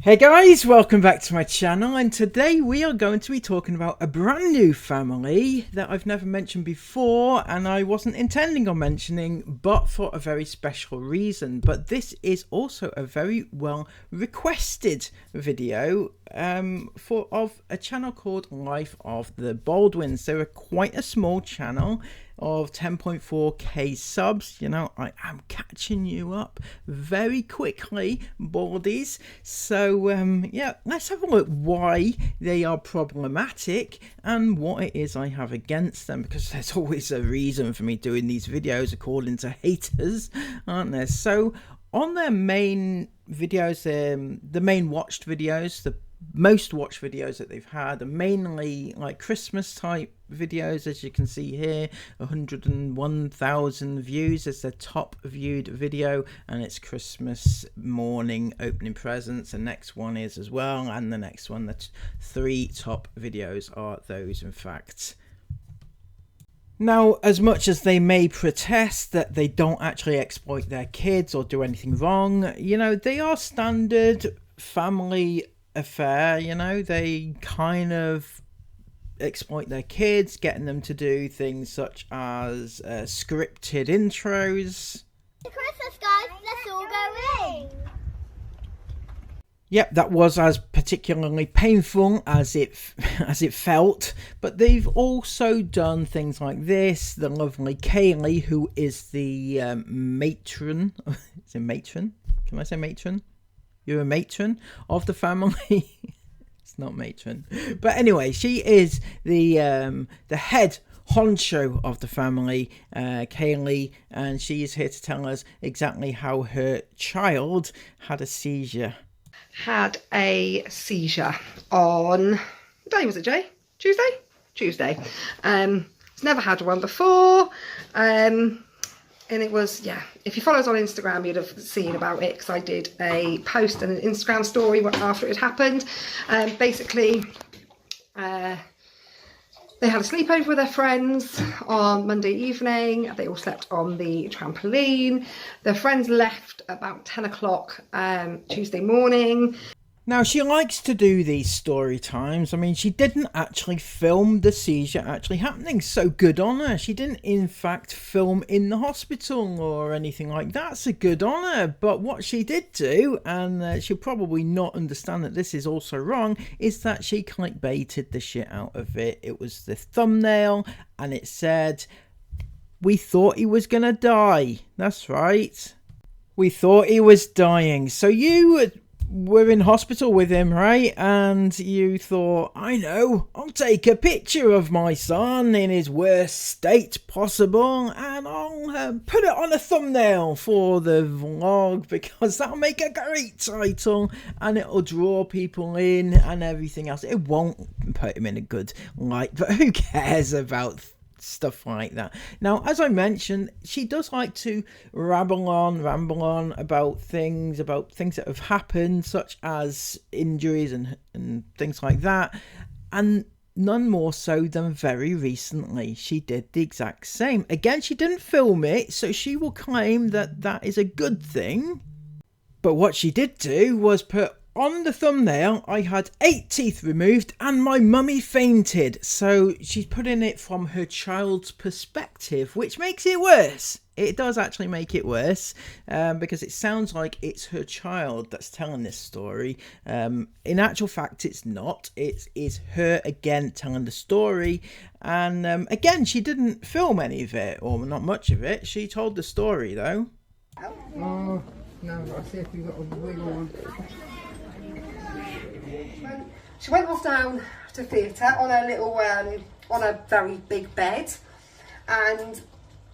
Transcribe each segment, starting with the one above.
Hey guys, welcome back to my channel, and today we are going to be talking about a brand new family that I've never mentioned before, and I wasn't intending on mentioning, but for a very special reason. But this is also a very well requested video of a channel called Life of the Baldwins. They're quite a small channel of 10.4k subs. You know, I am catching you up very quickly, Baldies. So yeah, let's have a look why they are problematic and what it is I have against them, because there's always a reason for me doing these videos according to haters, aren't there? So on their main videos, the main watched videos, the most watched videos that they've had are mainly like Christmas type videos. As you can see here, 101,000 views as their top viewed video, and it's Christmas morning opening presents. The next one is as well, and the next one, the three top videos are those, in fact. Now, as much as they may protest that they don't actually exploit their kids or do anything wrong, you know, they are standard family affair. You know, they kind of exploit their kids, getting them to do things such as scripted intros. Christmas, guys, let's all go in. Yep, that was as particularly painful as it felt. But they've also done things like this. The lovely Kaylee, who is the matron. Is it matron? Can I say matron? You're a matron of the family. It's not matron, but anyway, she is the head honcho of the family, Kaylee, and she is here to tell us exactly how her child had a seizure. Had a seizure on, what day was it, Jay? Tuesday. It's never had one before. And it was, yeah, if you follow us on Instagram, you'd have seen about it, because I did a post and an Instagram story after it had happened. Basically, they had a sleepover with their friends on Monday evening. They all slept on the trampoline. Their friends left about 10 o'clock Tuesday morning. Now, she likes to do these story times. I mean, she didn't actually film the seizure actually happening, so good on her. She didn't, in fact, film in the hospital or anything like that, so good on her. But what she did do, and she'll probably not understand that this is also wrong, is that she clickbaited the shit out of it. It was the thumbnail, and it said, "We thought he was gonna die." That's right. We thought he was dying. So you were in hospital with him, right? And you thought, I know, I'll take a picture of my son in his worst state possible, and I'll put it on a thumbnail for the vlog, because that'll make a great title and it'll draw people in and everything else. It won't put him in a good light, but who cares about stuff like that? Now, as I mentioned, she does like to ramble on about things that have happened, such as injuries and things like that, and none more so than very recently she did the exact same. Again, she didn't film it, so she will claim that that is a good thing, but what she did do was put on the thumbnail, "I had 8 teeth removed and my mummy fainted." So she's putting it from her child's perspective, which makes it worse. It does actually make it worse, because it sounds like it's her child that's telling this story. In actual fact, it's not. It is her again telling the story. And again, she didn't film any of it, or not much of it. She told the story though. Oh, no, I'll see if we've got a wiggle on. She went off down to theatre on a little, on a very big bed, and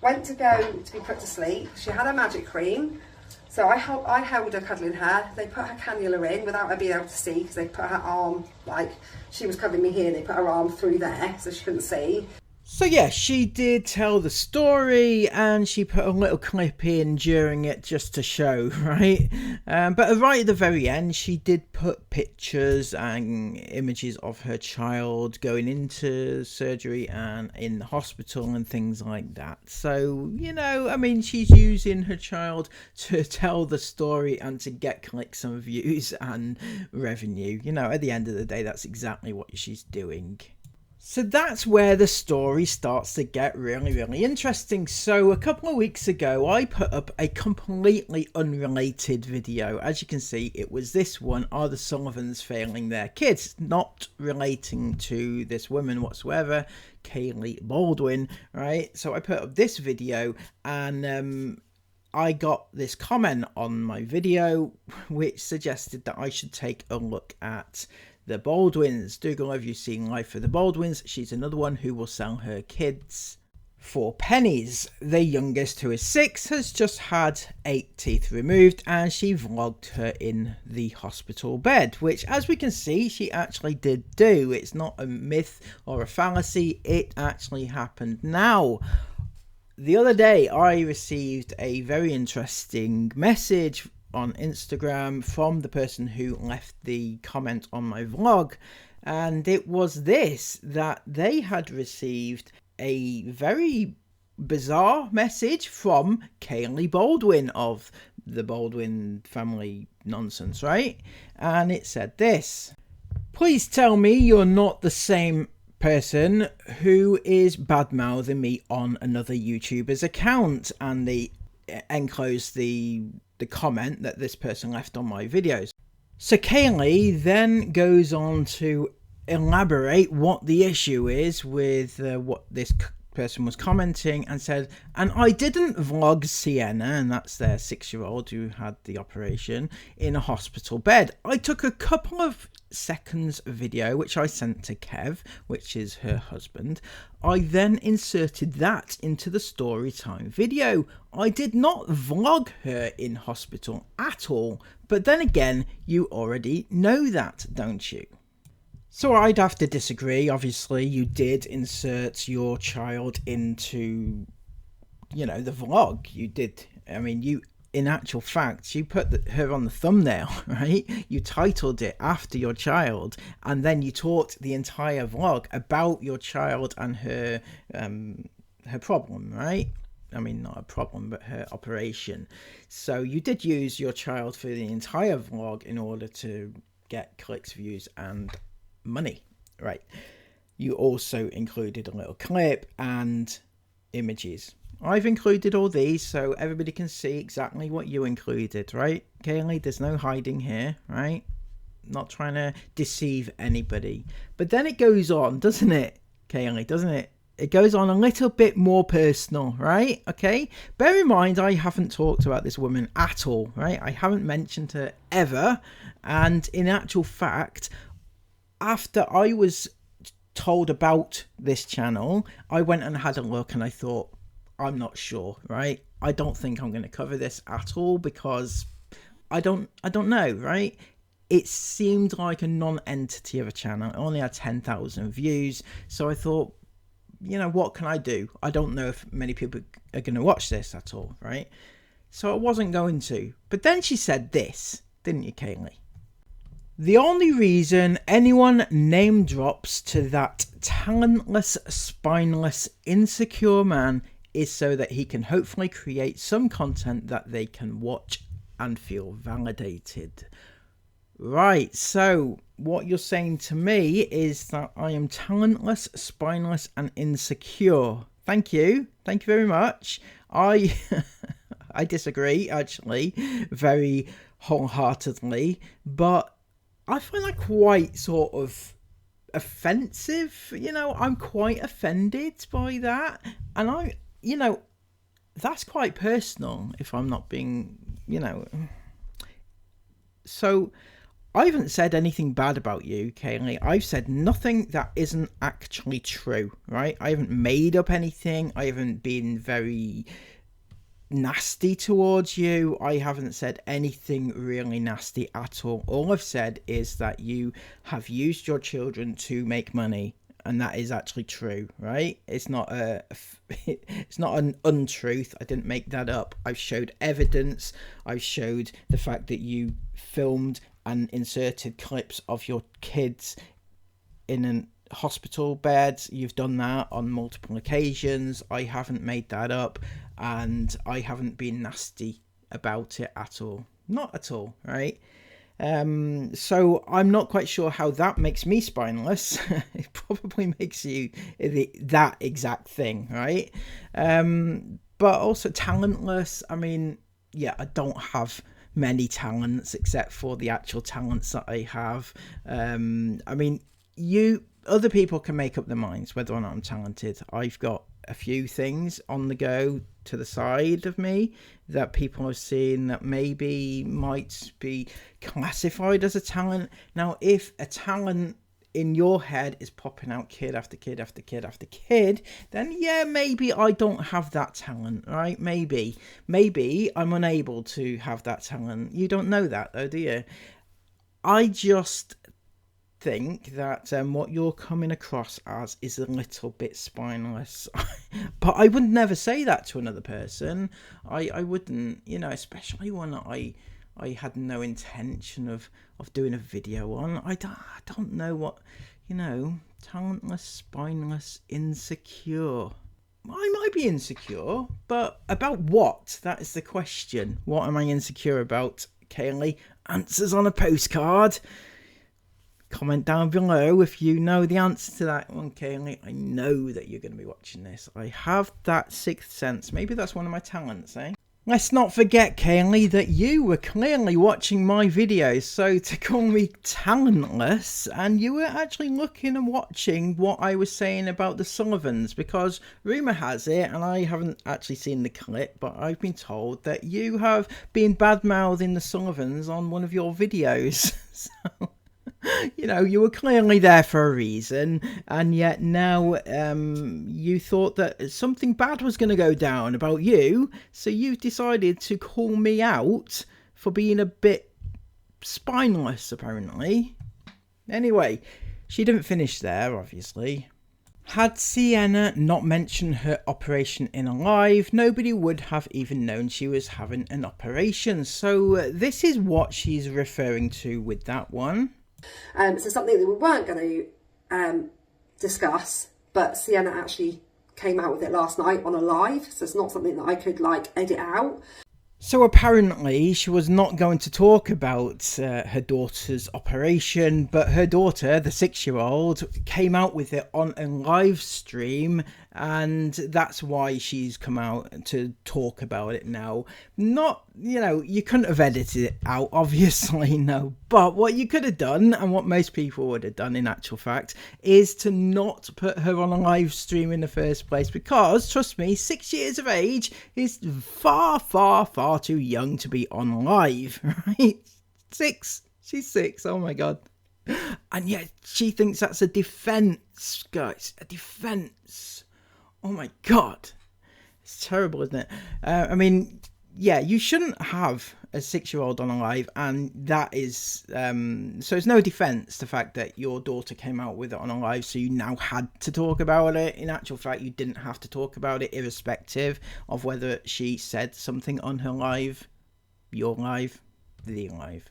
went to go to be put to sleep. She had a magic cream, so I held her cuddling her. They put her cannula in without her being able to see, because they put her arm, like, she was covering me here, and they put her arm through there so she couldn't see. So yeah, she did tell the story and she put a little clip in during it just to show, right? But right at the very end, she did put pictures and images of her child going into surgery and in the hospital and things like that. So, you know, I mean, she's using her child to tell the story and to get clicks and views and revenue. You know, at the end of the day, that's exactly what she's doing. So that's where the story starts to get really, really interesting. So a couple of weeks ago, I put up a completely unrelated video. As you can see, it was this one, Are the Sullivans Failing Their Kids? Not relating to this woman whatsoever, Kaylee Baldwin, right? So I put up this video and I got this comment on my video which suggested that I should take a look at the Baldwins. Do go, have you seen Life for the Baldwins? She's another one who will sell her kids for pennies. The youngest, who is 6, has just had 8 teeth removed and she vlogged her in the hospital bed, which, as we can see, she actually did do. It's not a myth or a fallacy, it actually happened. Now, the other day I received a very interesting message on Instagram from the person who left the comment on my vlog, and it was this, that they had received a very bizarre message from Kaylee Baldwin of the Baldwin family nonsense, right? And it said this: please tell me you're not the same person who is bad-mouthing me on another YouTuber's account. And they enclosed the comment that this person left on my videos. So Kaylee then goes on to elaborate what the issue is with what this person was commenting, and said, and I didn't vlog Sienna, and that's their 6-year-old who had the operation, in a hospital bed. I took a couple of seconds video which I sent to Kev, which is her husband. I then inserted that into the story time video. I did not vlog her in hospital at all, but then again, you already know that, don't you? So I'd have to disagree. Obviously, you did insert your child into, you know, the vlog. You did. I mean, you, in actual fact, you put her on the thumbnail, right? You titled it after your child, and then you talked the entire vlog about your child and her problem, right? I mean, not a problem, but her operation. So you did use your child for the entire vlog in order to get clicks, views, and money, right? You also included a little clip and images. I've included all these so everybody can see exactly what you included, right? Kaylee, there's no hiding here, right? Not trying to deceive anybody. But then it goes on, doesn't it, Kaylee, doesn't it? It goes on a little bit more personal, right? Okay, bear in mind I haven't talked about this woman at all, right? I haven't mentioned her ever. And in actual fact, after I was told about this channel, I went and had a look and I thought, I'm not sure, right? I don't think I'm going to cover this at all because I don't know, right? It seemed like a non-entity of a channel. It only had 10,000 views. So I thought, you know, what can I do? I don't know if many people are going to watch this at all, right? So I wasn't going to. But then she said this, didn't you, Kaylee? The only reason anyone name drops to that talentless, spineless, insecure man is so that he can hopefully create some content that they can watch and feel validated. Right, so what you're saying to me is that I am talentless, spineless, and insecure. Thank you. Thank you very much. I disagree, actually, very wholeheartedly, but I find that quite sort of offensive. You know, I'm quite offended by that. And you know, that's quite personal if I'm not being, you know. So I haven't said anything bad about you, Kaylee. I've said nothing that isn't actually true, right? I haven't made up anything. I haven't been very nasty towards you. I haven't said anything really nasty at all. All I've said is that you have used your children to make money, and that is actually true, right? It's not it's not an untruth. I didn't make that up. I've showed evidence. I've showed the fact that you filmed and inserted clips of your kids in an hospital bed. You've done that on multiple occasions. I haven't made that up, and I haven't been nasty about it at all. Not at all, right? So I'm not quite sure how that makes me spineless. It probably makes you that exact thing, right? But also talentless. I mean, yeah, I don't have many talents except for the actual talents that I have. I mean, other people can make up their minds whether or not I'm talented. I've got a few things on the go to the side of me that people have seen that maybe might be classified as a talent. Now, if a talent in your head is popping out kid after kid after kid after kid, then yeah, maybe I don't have that talent, right? Maybe I'm unable to have that talent. You don't know that though, do you? I just think that what you're coming across as is a little bit spineless. But I would never say that to another person. I wouldn't, especially when I had no intention of doing a video on. I don't know what, talentless, spineless, insecure. I might be insecure, but about what? That is the question. What am I insecure about, Kaylee? Answers on a postcard. Comment down below if you know the answer to that one, Kaylee. I know that you're going to be watching this. I have that sixth sense. Maybe that's one of my talents, eh? Let's not forget, Kaylee, that you were clearly watching my videos, so to call me talentless, and you were actually looking and watching what I was saying about the Sullivans, because rumour has it, and I haven't actually seen the clip, but I've been told that you have been bad-mouthing the Sullivans on one of your videos. So you were clearly there for a reason, and yet now you thought that something bad was going to go down about you, so you've decided to call me out for being a bit spineless, apparently. Anyway, she didn't finish there, obviously. Had Sienna not mentioned her operation in Alive, nobody would have even known she was having an operation. So this is what she's referring to with that one. So something that we weren't going to discuss, but Sienna actually came out with it last night on a live, so it's not something that I could edit out. So apparently she was not going to talk about her daughter's operation, but her daughter, the 6-year-old, came out with it on a live stream, and that's why she's come out to talk about it now. Not, you couldn't have edited it out, obviously, no. But what you could have done, and what most people would have done in actual fact, is to not put her on a live stream in the first place, because, trust me, 6 years of age is far, far, far too young to be on live, right? 6. She's 6, oh my god. And yet she thinks that's a defence, guys. A defence. Oh my god. It's terrible, isn't it? I mean, yeah, you shouldn't have a 6-year-old on a live, and that is so it's no defence the fact that your daughter came out with it on a live, so you now had to talk about it. In actual fact, you didn't have to talk about it, irrespective of whether she said something on her live, your live, the live.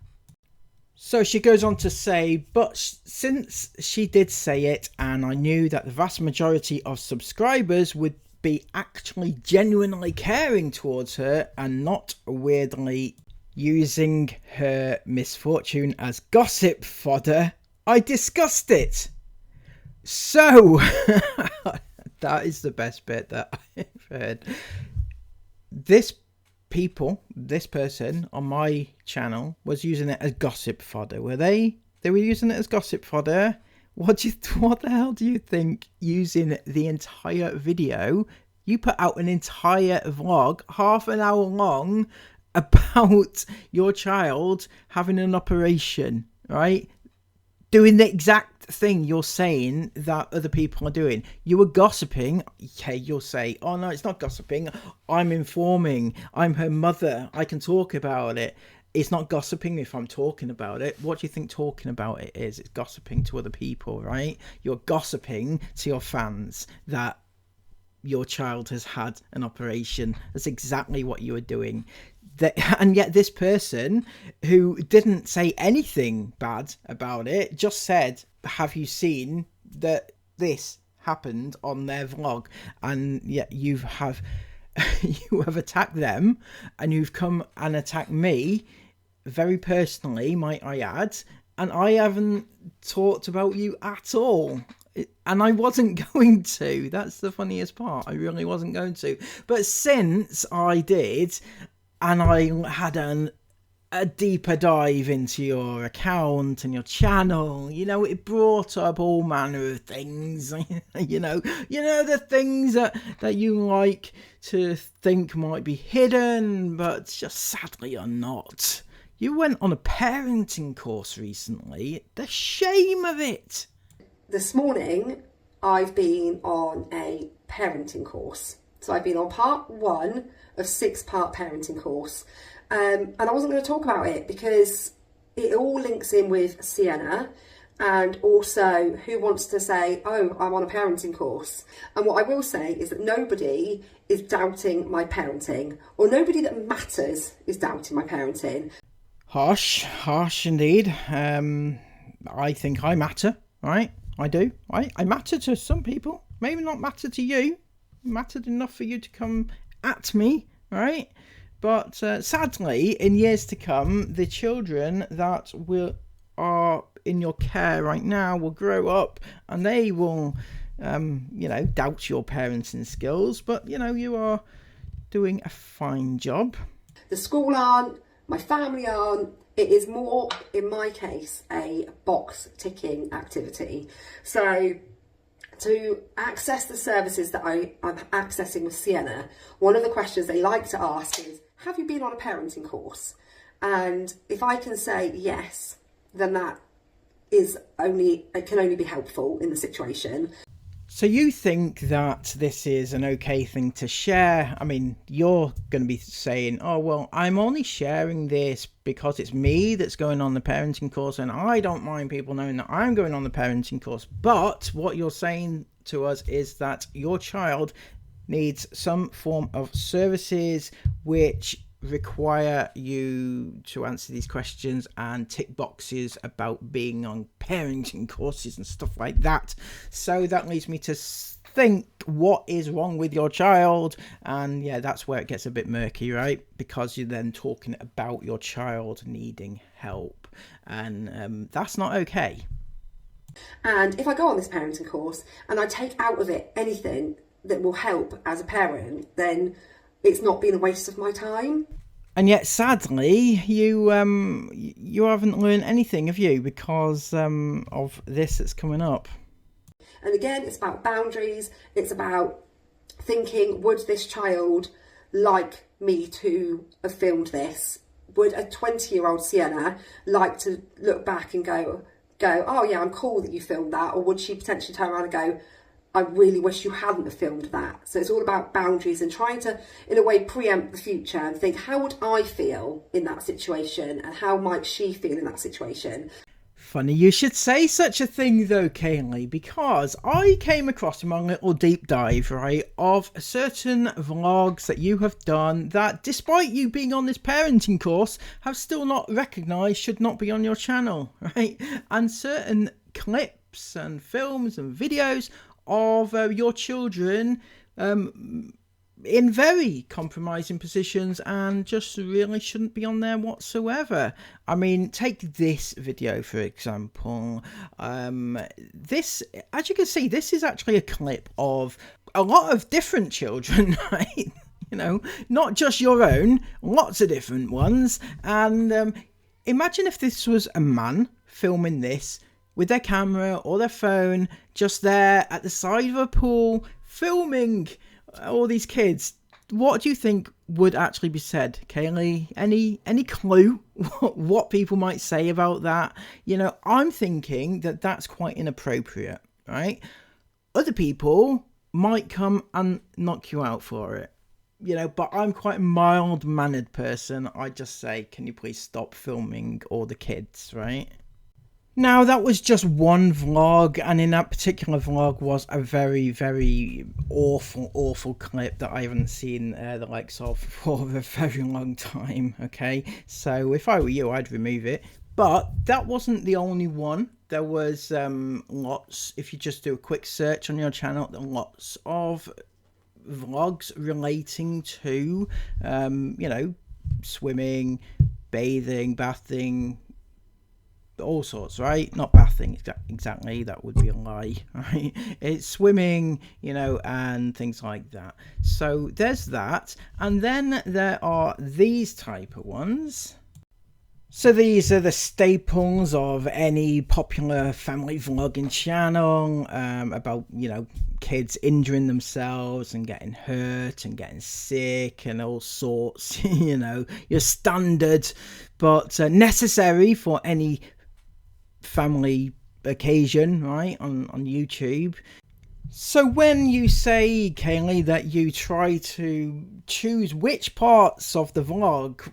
So she goes on to say, but since she did say it, and I knew that the vast majority of subscribers would be actually genuinely caring towards her and not weirdly using her misfortune as gossip fodder, I discussed it. So that is the best bit that I've heard. This person on my channel was using it as gossip fodder, were they? They were using it as gossip fodder. What the hell do you think using the entire video? You put out an entire vlog, half an hour long, about your child having an operation, right? Doing the exact thing you're saying that other people are doing. You were gossiping. Okay, you'll say, oh no, it's not gossiping. I'm informing. I'm her mother. I can talk about it. it's not gossiping if I'm talking about it. What do you think talking about it is? It's gossiping to other people, right? You're gossiping to your fans that your child has had an operation. That's exactly what you were doing. And yet this person who didn't say anything bad about it just said, have you seen that this happened on their vlog? And yet you have attacked them, and you've come and attacked me very personally, might I add, and I haven't talked about you at all. And I wasn't going to. That's the funniest part. I really wasn't going to. But since I did, and I had a deeper dive into your account and your channel, you know, it brought up all manner of things. you know the things that you like to think might be hidden, but just sadly are not. You went on a parenting course recently. The shame of it. This morning, I've been on a parenting course. So I've been on part 1 of 6-part parenting course. And I wasn't going to talk about it because it all links in with Sienna, and also who wants to say, oh, I'm on a parenting course. And what I will say is that nobody is doubting my parenting, or nobody that matters is doubting my parenting. Harsh indeed. I think I matter, right? I do. I matter to some people. Maybe not matter to you. Mattered enough for you to come at me, right? But sadly, in years to come, the children that are in your care right now will grow up, and they will, doubt your parenting skills. But, you are doing a fine job. The school aren't, my family aren't. It is more, in my case, a box ticking activity. So to access the services that I'm accessing with Sienna, one of the questions they like to ask is, have you been on a parenting course? And if I can say yes, then that can only be helpful in the situation. So you think that this is an okay thing to share? I mean, you're going to be saying, oh, well, I'm only sharing this because it's me that's going on the parenting course, and I don't mind people knowing that I'm going on the parenting course. But what you're saying to us is that your child needs some form of services which require you to answer these questions and tick boxes about being on parenting courses and stuff like that. So that leads me to think, what is wrong with your child? And yeah, that's where it gets a bit murky, right? Because you're then talking about your child needing help, and that's not okay. And if I go on this parenting course and I take out of it anything that will help as a parent, then it's not been a waste of my time. And yet, sadly, you haven't learned anything, have you? Because of this that's coming up. And again, it's about boundaries. It's about thinking, would this child like me to have filmed this? Would a 20-year-old Sienna like to look back and go, oh yeah, I'm cool that you filmed that? Or would she potentially turn around and go, I really wish you hadn't have filmed that? So it's all about boundaries and trying to, in a way, preempt the future and think, how would I feel in that situation, and how might she feel in that situation? Funny you should say such a thing though, Kaylee, because I came across in my little deep dive, right, of certain vlogs that you have done that, despite you being on this parenting course, have still not recognised should not be on your channel, right? And certain clips and films and videos of your children in very compromising positions and just really shouldn't be on there whatsoever. I mean, take this video for example. This, as you can see, this is actually a clip of a lot of different children, right? Not just your own, lots of different ones. And imagine if this was a man filming this with their camera or their phone, just there at the side of a pool, filming all these kids. What do you think would actually be said, Kaylee? Any clue what people might say about that? I'm thinking that that's quite inappropriate, right? Other people might come and knock you out for it. but I'm quite a mild-mannered person. I just say, can you please stop filming all the kids, right? Now, that was just one vlog, and in that particular vlog was a very, very awful clip that I haven't seen the likes of for a very long time, okay? So if I were you, I'd remove it. But that wasn't the only one. There was lots, if you just do a quick search on your channel, lots of vlogs relating to, swimming, bathing, bathing, all sorts, right? Not bathing exactly, that would be a lie, right? It's swimming, and things like that. So there's that, and then there are these type of ones. So these are the staples of any popular family vlogging channel, about, kids injuring themselves and getting hurt and getting sick and all sorts, your standard, but necessary for any family occasion, right, on YouTube. So when you say, Kaylee, that you try to choose which parts of the vlog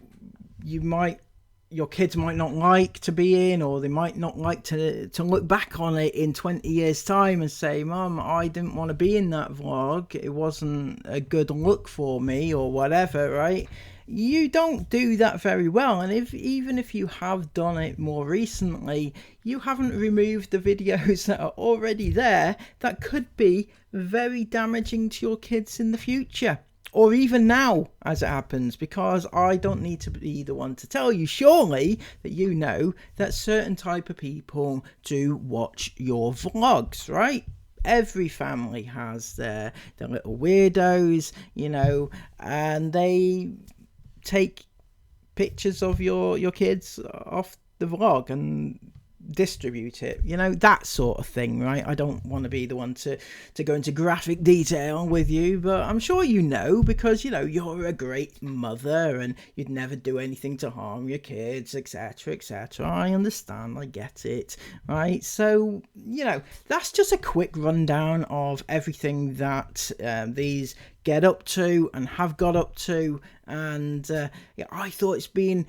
your kids might not like to be in, or they might not like to look back on it in 20 years time and say, Mum, I didn't want to be in that vlog, it wasn't a good look for me, or whatever, right? You don't do that very well, and even if you have done it more recently, you haven't removed the videos that are already there that could be very damaging to your kids in the future, or even now as it happens, because I don't need to be the one to tell you, surely, that you know that certain type of people do watch your vlogs, right? Every family has their little weirdos, and they take pictures of your kids off the vlog and distribute it, that sort of thing, right? I don't want to be the one to go into graphic detail with you, but I'm sure because you're a great mother and you'd never do anything to harm your kids, etc, etc. I understand, I get it, right? So that's just a quick rundown of everything that these get up to and have got up to, and I thought it's been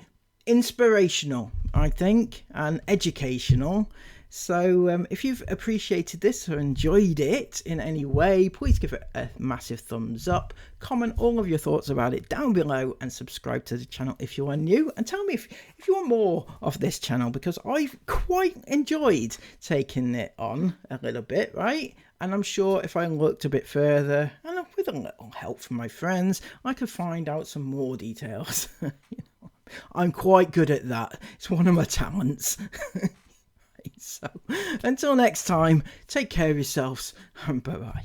inspirational, I think, and educational. So if you've appreciated this or enjoyed it in any way, please give it a massive thumbs up, comment all of your thoughts about it down below, and subscribe to the channel if you are new, and tell me if you want more of this channel, because I've quite enjoyed taking it on a little bit, right? And I'm sure if I looked a bit further, and with a little help from my friends, I could find out some more details. I'm quite good at that. It's one of my talents. So, until next time, take care of yourselves, and bye-bye.